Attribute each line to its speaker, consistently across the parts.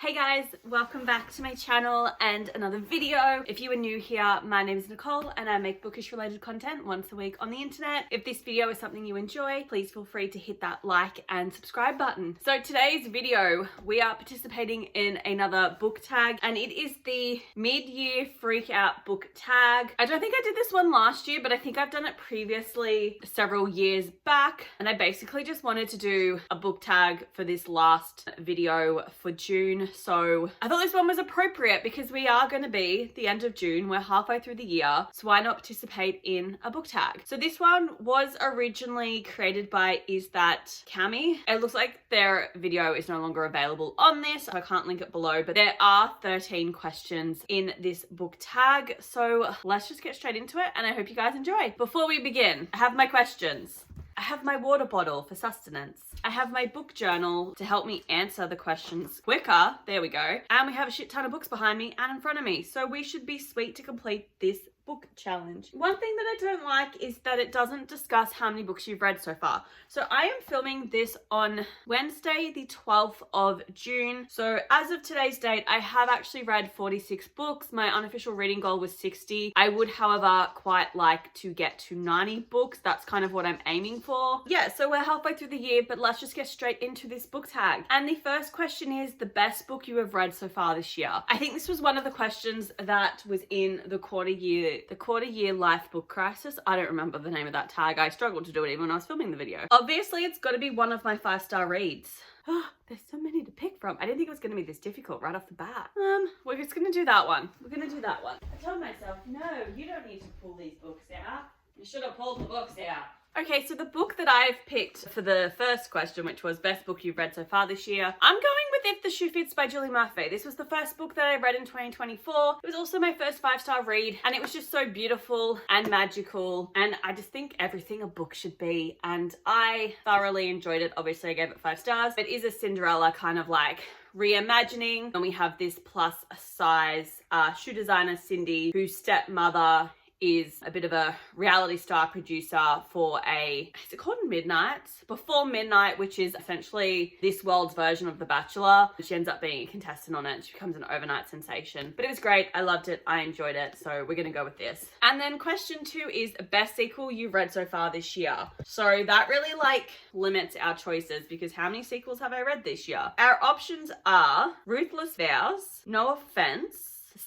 Speaker 1: Hey guys, welcome back to my channel and another video. If you are new here, my name is Nicole and I make bookish related content once a week on the internet. If this video is something you enjoy, please feel free to hit that like and subscribe button. So today's video, we are participating in another book tag and it is the mid-year freak out book tag. I don't think I did this one last year, but I think I've done it previously several years back. And I basically just wanted to do a book tag for this last video for June. So I thought this one was appropriate because we are going to be the end of June. We're halfway through the year. So why not participate in a book tag? So this one was originally created by Is That Cami. It looks like their video is no longer available on this, so I can't link it below, but there are 13 questions in this book tag. So let's just get straight into it and I hope you guys enjoy. Before we begin, I have my questions. I have my water bottle for sustenance. I have my book journal to help me answer the questions quicker. There we go. And we have a shit ton of books behind me and in front of me. So we should be sweet to complete this book challenge. One thing that I don't like is that it doesn't discuss how many books you've read so far. So I am filming this on Wednesday, the 12th of June. So as of today's date, I have actually read 46 books. My unofficial reading goal was 60. I would, however, quite like to get to 90 books. That's kind of what I'm aiming for. Yeah, so we're halfway through the year, but let's just get straight into this book tag. And the first question is the best book you have read so far this year. I think this was one of the questions that was in the quarter year life book crisis. I don't remember the name of that tag. I struggled to do it even when I was filming the video. Obviously, it's got to be one of my 5-star reads. Oh, there's so many to pick from. I didn't think it was going to be this difficult right off the bat. We're just going to do that one. We're going to do that one. I told myself, no, you don't need to pull these books out. You should have pulled the books out. Okay, so the book that I've picked for the first question, which was best book you've read so far this year, I'm going with If the Shoe Fits by Julie Murphy. This was the first book that I read in 2024. It was also my first 5-star read, and it was just so beautiful and magical, and I just think everything a book should be, and I thoroughly enjoyed it. Obviously, I gave it 5 stars. It is a Cinderella kind of like reimagining, and we have this plus size shoe designer, Cindy, whose stepmother is a bit of a reality star producer for is it called Midnight? Before Midnight, which is essentially this world's version of The Bachelor. She ends up being a contestant on it. She becomes an overnight sensation. But it was great. I loved it. I enjoyed it. So we're going to go with this. And then question 2 is best sequel you've read so far this year. So that really limits our choices because how many sequels have I read this year? Our options are Ruthless Vows, No Offense,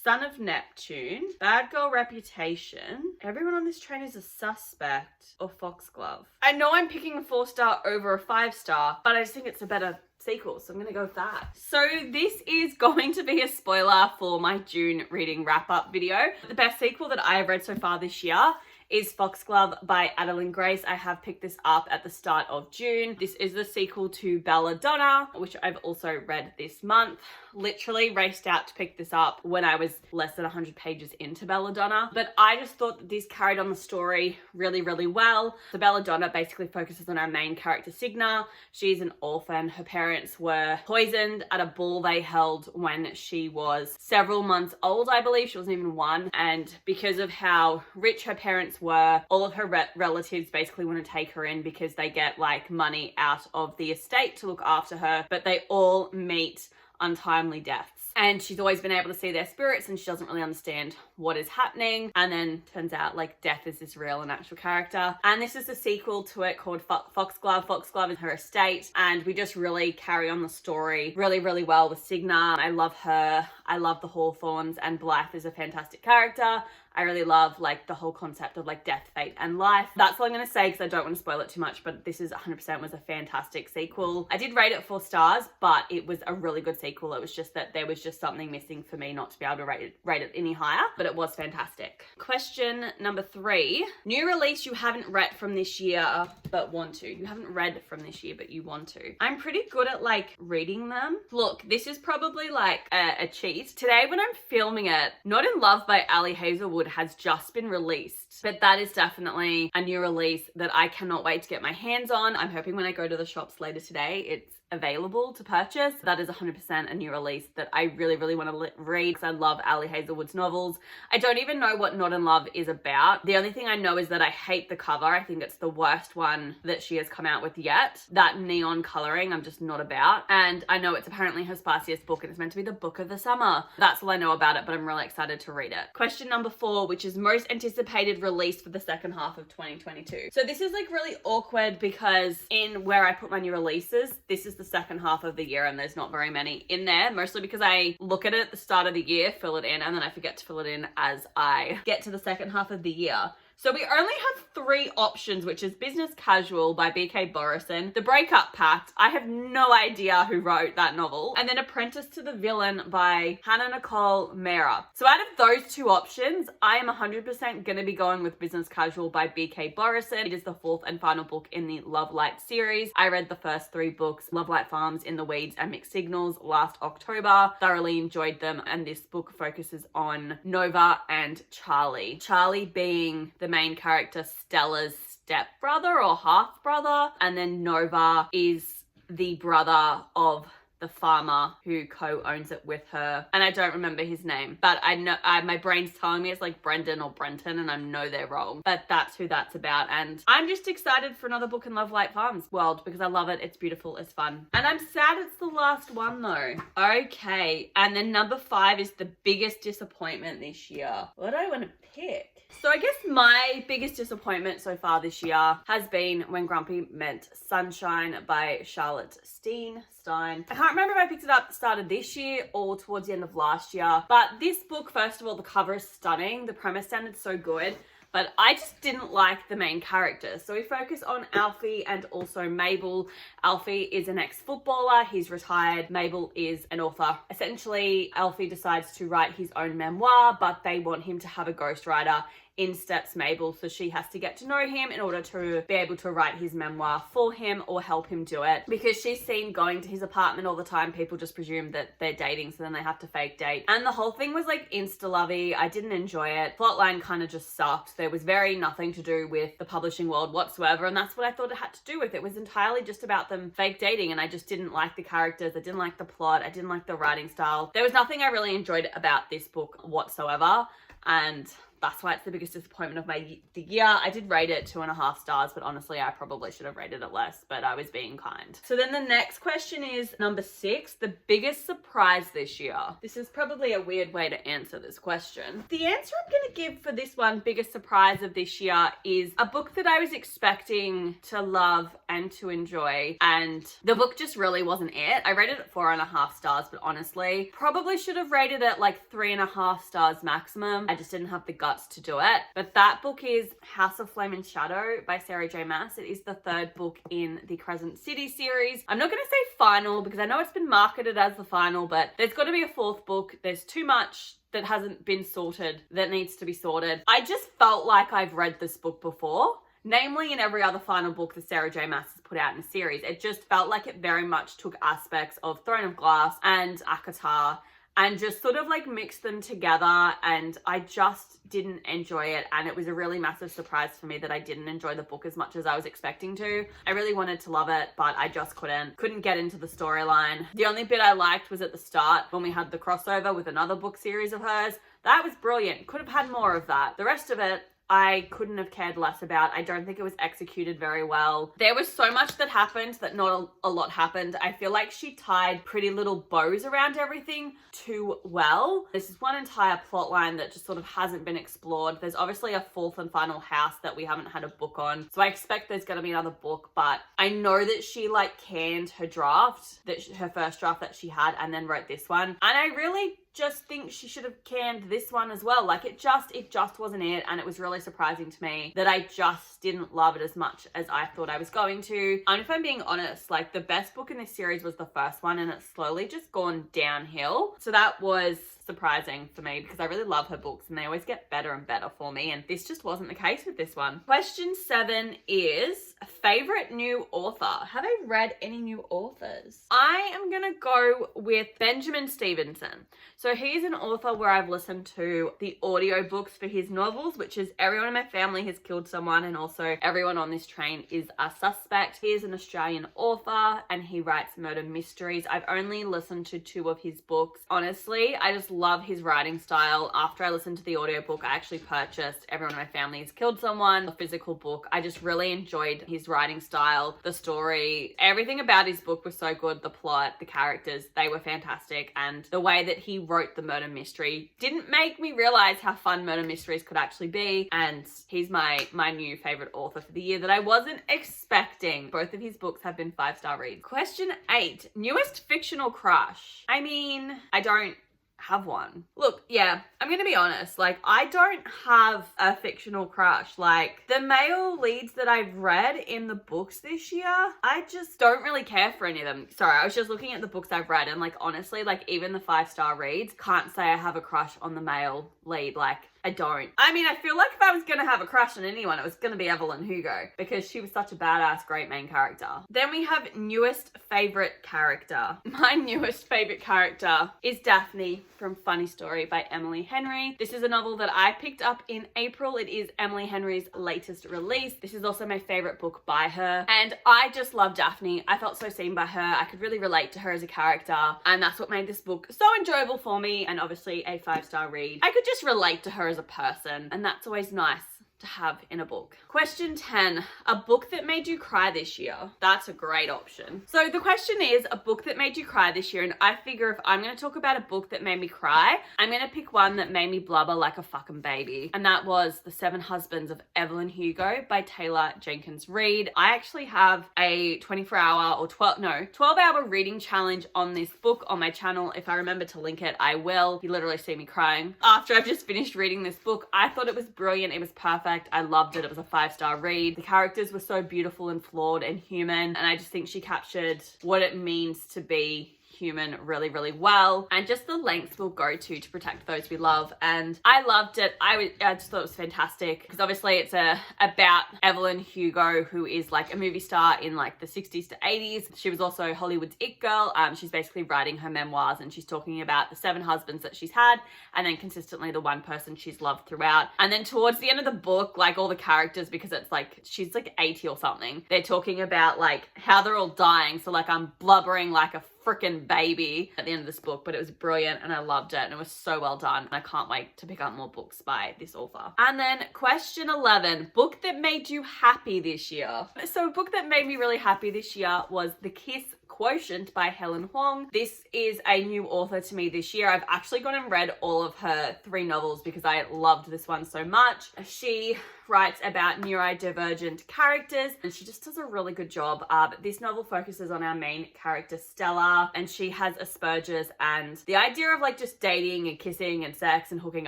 Speaker 1: Son of Neptune, Bad Girl Reputation, Everyone on This Train is a Suspect, or Foxglove. I know I'm picking a 4-star over a 5-star, but I just think it's a better sequel, so I'm gonna go with that. So this is going to be a spoiler for my June reading wrap-up video. The best sequel that I have read so far this year is Foxglove by Adeline Grace. I have picked this up at the start of June. This is the sequel to Belladonna, which I've also read this month. Literally raced out to pick this up when I was less than 100 pages into Belladonna. But I just thought that this carried on the story really, really well. So Belladonna basically focuses on our main character, Signa. She's an orphan. Her parents were poisoned at a ball they held when she was several months old, I believe. She wasn't even 1. And because of how rich her parents were, all of her relatives basically want to take her in because they get money out of the estate to look after her. But they all meet untimely deaths. And she's always been able to see their spirits and she doesn't really understand what is happening. And then turns out death is this real and actual character. And this is a sequel to it called Foxglove. Foxglove is her estate. And we just really carry on the story really, really well with Signa. I love her. I love the Hawthorns, and Blythe is a fantastic character. I really love the whole concept of death, fate, and life. That's all I'm going to say because I don't want to spoil it too much, but this is 100% was a fantastic sequel. I did rate it 4 stars, but it was a really good sequel. It was just that there was just something missing for me not to be able to rate it any higher, but it was fantastic. Question number 3, new release you haven't read from this year but want to. You haven't read from this year but you want to. I'm pretty good at reading them. Look, this is probably a cheat. Today when I'm filming it, Not in Love by Ali Hazelwood has just been released, but that is definitely a new release that I cannot wait to get my hands on. I'm hoping when I go to the shops later today, it's available to purchase. That is 100% a new release that I really, really want to read because I love Ali Hazelwood's novels. I don't even know what Not in Love is about. The only thing I know is that I hate the cover. I think it's the worst one that she has come out with yet. That neon coloring, I'm just not about. And I know it's apparently her spiciest book and it's meant to be the book of the summer. That's all I know about it, but I'm really excited to read it. Question number 4, which is most anticipated release for the second half of 2022. So this is like really awkward because in where I put my new releases, this is the second half of the year and there's not very many in there, mostly because I look at it at the start of the year, fill it in, and then I forget to fill it in as I get to the second half of the year. So we only have 3 options, which is Business Casual by B.K. Borison, The Breakup Pact, I have no idea who wrote that novel, and then Apprentice to the Villain by Hannah Nicole Mehra. So out of those 2 options, I am 100% going to be going with Business Casual by B.K. Borison. It is the 4th and final book in the Love Light series. I read the first 3 books, Love Light Farms, In the Weeds, and Mixed Signals, last October. Thoroughly enjoyed them, and this book focuses on Nova and Charlie. Charlie being the main character, Stella's stepbrother or half-brother, and then Nova is the brother of the farmer who co-owns it with her, and I don't remember his name, but I know my brain's telling me it's like Brendan or Brenton, and I know they're wrong, but that's who that's about. And I'm just excited for another book in Love Light Farms world because I love it. It's beautiful, it's fun, and I'm sad it's the last one though. Okay, and then number 5 is the biggest disappointment this year. What do I want to pick? So I guess my biggest disappointment so far this year has been When Grumpy Met Sunshine by Charlotte Stein. I can't remember if I picked it up at the start of this year or towards the end of last year, but this book, first of all, the cover is stunning. The premise sounded so good, but I just didn't like the main characters. So we focus on Alfie and also Mabel. Alfie is an ex-footballer, he's retired. Mabel is an author. Essentially, Alfie decides to write his own memoir, but they want him to have a ghostwriter. In steps Mabel, so she has to get to know him in order to be able to write his memoir for him or help him do it. Because she's seen going to his apartment all the time, people just presume that they're dating, so then they have to fake date. And the whole thing was like insta-lovey. I didn't enjoy it. Plotline kind of just sucked. There was very nothing to do with the publishing world whatsoever, and that's what I thought it had to do with. It was entirely just about them fake dating, and I just didn't like the characters. I didn't like the plot. I didn't like the writing style. There was nothing I really enjoyed about this book whatsoever, and that's why it's the biggest disappointment of the year. I did rate it 2.5 stars, but honestly, I probably should have rated it less, but I was being kind. So then the next question is number 6, the biggest surprise this year. This is probably a weird way to answer this question. The answer I'm going to give for this one, biggest surprise of this year, is a book that I was expecting to love and to enjoy, and the book just really wasn't it. I rated it 4.5 stars, but honestly, probably should have rated it like 3.5 stars maximum. I just didn't have the guts to do it. But that book is House of Flame and Shadow by Sarah J Maas. It is the 3rd book in the Crescent City series. I'm not going to say final because I know it's been marketed as the final, but there's got to be a 4th book. There's too much that hasn't been sorted that needs to be sorted. I just felt like I've read this book before. Namely, in every other final book that Sarah J Maas has put out in a series. It just felt like it very much took aspects of Throne of Glass and ACOTAR and just sort of like mixed them together, and I just didn't enjoy it, and it was a really massive surprise for me that I didn't enjoy the book as much as I was expecting to. I really wanted to love it, but I just couldn't get into the storyline. The only bit I liked was at the start when we had the crossover with another book series of hers. That was brilliant. Could have had more of that. The rest of it, I couldn't have cared less about. I don't think it was executed very well. There was so much that happened that not a lot happened. I feel like she tied pretty little bows around everything too well. This is one entire plot line that just sort of hasn't been explored. There's obviously a 4th and final house that we haven't had a book on, so I expect there's going to be another book, but I know that she like canned her draft, her first draft that she had, and then wrote this one, and I really just think she should have canned this one as well. Like it just wasn't it, and it was really surprising to me that I just didn't love it as much as I thought I was going to. And if I'm being honest, like the best book in this series was the first one, and it's slowly just gone downhill. So that was surprising for me because I really love her books and they always get better and better for me, and this just wasn't the case with this one. Question 7 is favorite new author. Have I read any new authors? I am gonna go with Benjamin Stevenson. So he's an author where I've listened to the audiobooks for his novels, which is Everyone in My Family Has Killed Someone and also Everyone on This Train is a Suspect. He is an Australian author and he writes murder mysteries. I've only listened to 2 of his books. Honestly, I just love his writing style. After I listened to the audiobook, I actually purchased Everyone in My Family Has Killed Someone, the physical book. I just really enjoyed his writing style, the story, everything about his book was so good. The plot, the characters, they were fantastic, and the way that he wrote the murder mystery didn't make me realize how fun murder mysteries could actually be, and he's my new favorite author for the year that I wasn't expecting. Both of his books have been 5-star reads. Question 8, newest fictional crush. I mean, I don't have one. Look, yeah, I'm gonna be honest, like, I don't have a fictional crush. Like, the male leads that I've read in the books this year, I just don't really care for any of them. Sorry, I was just looking at the books I've read and, like, honestly, like, even the 5-star reads, can't say I have a crush on the male lead. Like, I don't. I mean, I feel like if I was gonna have a crush on anyone, it was gonna be Evelyn Hugo because she was such a badass, great main character. Then we have newest favorite character. My newest favorite character is Daphne from Funny Story by Emily Henry. This is a novel that I picked up in April. It is Emily Henry's latest release. This is also my favorite book by her. And I just love Daphne. I felt so seen by her. I could really relate to her as a character. And that's what made this book so enjoyable for me. And obviously a 5-star read. I could just relate to her as a person. And that's always nice to have in a book. Question 10, a book that made you cry this year. That's a great option. So the question is a book that made you cry this year, and I figure if I'm going to talk about a book that made me cry, I'm going to pick one that made me blubber like a fucking baby, and that was The 7 Husbands of Evelyn Hugo by Taylor Jenkins Reid. I actually have a 24-hour or 12-hour reading challenge on this book on my channel. If I remember to link it, I will. You literally see me crying after I've just finished reading this book. I thought it was brilliant. It was perfect. I loved it. It was a 5-star read. The characters were so beautiful and flawed and human, and I just think she captured what it means to be human really, really well, and just the lengths we'll go to protect those we love. And I loved it. I just thought it was fantastic because obviously it's about Evelyn Hugo, who is like a movie star in like the 60s to 80s. She was also Hollywood's it girl. She's basically writing her memoirs and she's talking about the 7 husbands that she's had and then consistently the one person she's loved throughout. And then towards the end of the book, like all the characters, because it's like she's like 80 or something, they're talking about like how they're all dying. So like I'm blubbering like a freaking baby at the end of this book, but it was brilliant and I loved it and it was so well done. And I can't wait to pick up more books by this author. And then question 11, book that made you happy this year. So a book that made me really happy this year was The Kiss Quotient by Helen Huang. This is a new author to me this year. I've actually gone and read all of her 3 novels because I loved this one so much. She writes about neurodivergent characters and she just does a really good job. But this novel focuses on our main character Stella, and she has Asperger's, and the idea of like just dating and kissing and sex and hooking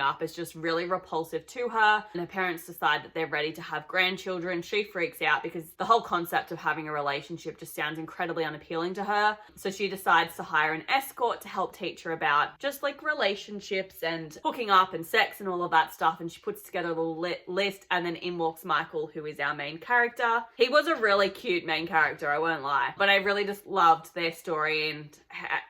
Speaker 1: up is just really repulsive to her, and her parents decide that they're ready to have grandchildren. She freaks out because the whole concept of having a relationship just sounds incredibly unappealing to her, so she decides to hire an escort to help teach her about just like relationships and hooking up and sex and all of that stuff. And she puts together a little list, and then in walks Michael, who is our main character. He was a really cute main character, I won't lie, but I really just loved their story and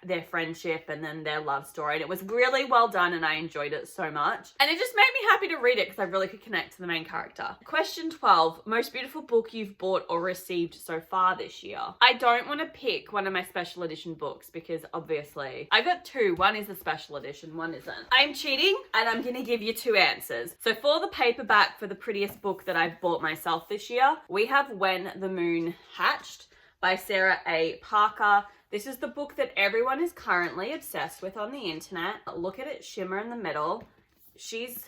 Speaker 1: their friendship and then their love story, and it was really well done and I enjoyed it so much, and it just made me happy to read it because I really could connect to the main character. Question 12, most beautiful book you've bought or received so far this year. I don't want to pick one of my special edition books because obviously I got 2. One is a special edition, one isn't. I'm cheating and I'm gonna give you 2 answers. So for the paperback for the prettiest book that I've bought myself this year, we have When the Moon Hatched by Sarah A. Parker. This is the book that everyone is currently obsessed with on the internet. Look at it shimmer in the middle. She's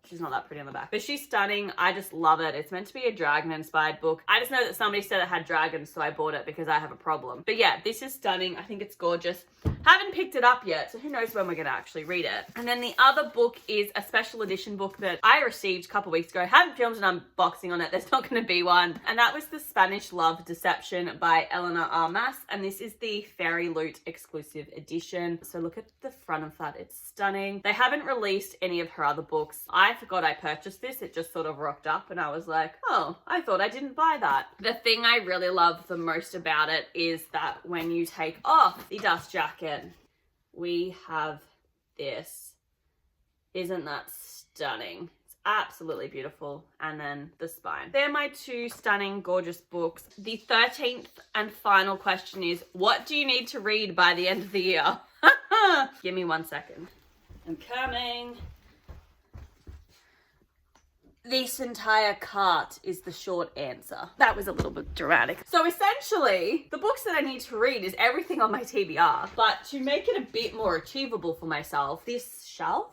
Speaker 1: She's not that pretty on the back, but she's stunning. I just love it. It's meant to be a dragon inspired book. I just know that somebody said it had dragons, so I bought it because I have a problem. But yeah, this is stunning. I think it's gorgeous. Haven't picked it up yet, so who knows when we're going to actually read it. And then the other book is a special edition book that I received a couple weeks ago. Haven't filmed an unboxing on it. There's not going to be one. And that was The Spanish Love Deception by Eleanor Armas. And this is the Fairy Loot exclusive edition. So look at the front of that. It's stunning. They haven't released any of her other books. I forgot I purchased this. It just sort of rocked up and I was like, oh, I thought I didn't buy that. The thing I really love the most about it is that when you take off the dust jacket, we have this. Isn't that stunning? It's absolutely beautiful. And then the spine. They're my two stunning, gorgeous books. The 13th and final question is, what do you need to read by the end of the year? Give me 1 second. I'm coming. This entire cart is the short answer. That was a little bit dramatic. So essentially, the books that I need to read is everything on my TBR. But to make it a bit more achievable for myself, this shelf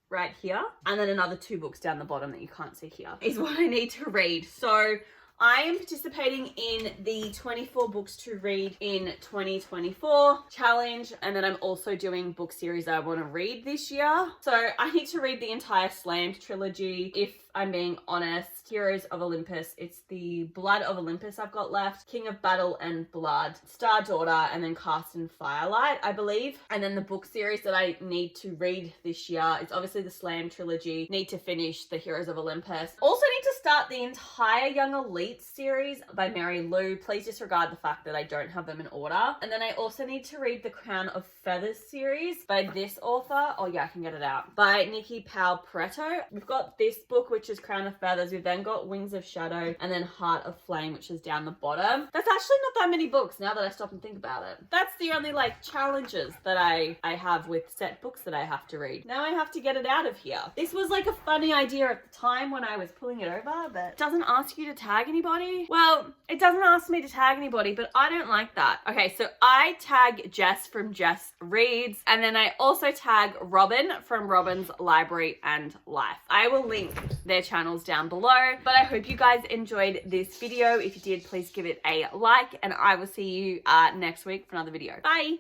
Speaker 1: right here, and then another 2 books down the bottom that you can't see here, is what I need to read. So I am participating in the 24 books to read in 2024 challenge, and then I'm also doing book series I want to read this year. So I need to read the entire Slammed trilogy. If I'm being honest, Heroes of Olympus, it's the Blood of Olympus I've got left, King of Battle and Blood, Star Daughter, and then Cast in Firelight, I believe. And then the book series that I need to read this year is obviously the Slam trilogy. Need to finish the Heroes of Olympus. Also need to start the entire Young Elite series by Mary Lou. Please disregard the fact that I don't have them in order. And then I also need to read the Crown of Feathers series by this author. Oh yeah, I can get it out. By Nikki Powell Pareto. We've got this book, which is Crown of Feathers. We've then got Wings of Shadow, and then Heart of Flame, which is down the bottom. That's actually not that many books now that I stop and think about it. That's the only like challenges that I have with set books that I have to read. Now I have to get it out of here. This was like a funny idea at the time when I was pulling it over, but it doesn't ask you to tag anybody. Well, it doesn't ask me to tag anybody, but I don't like that. Okay, so I tag Jess from Jess Reads, and then I also tag Robyn from Robyn's Library and Life. I will link their channels down below, but I hope you guys enjoyed this video. If you did, please give it a like, and I will see you next week for another video. Bye!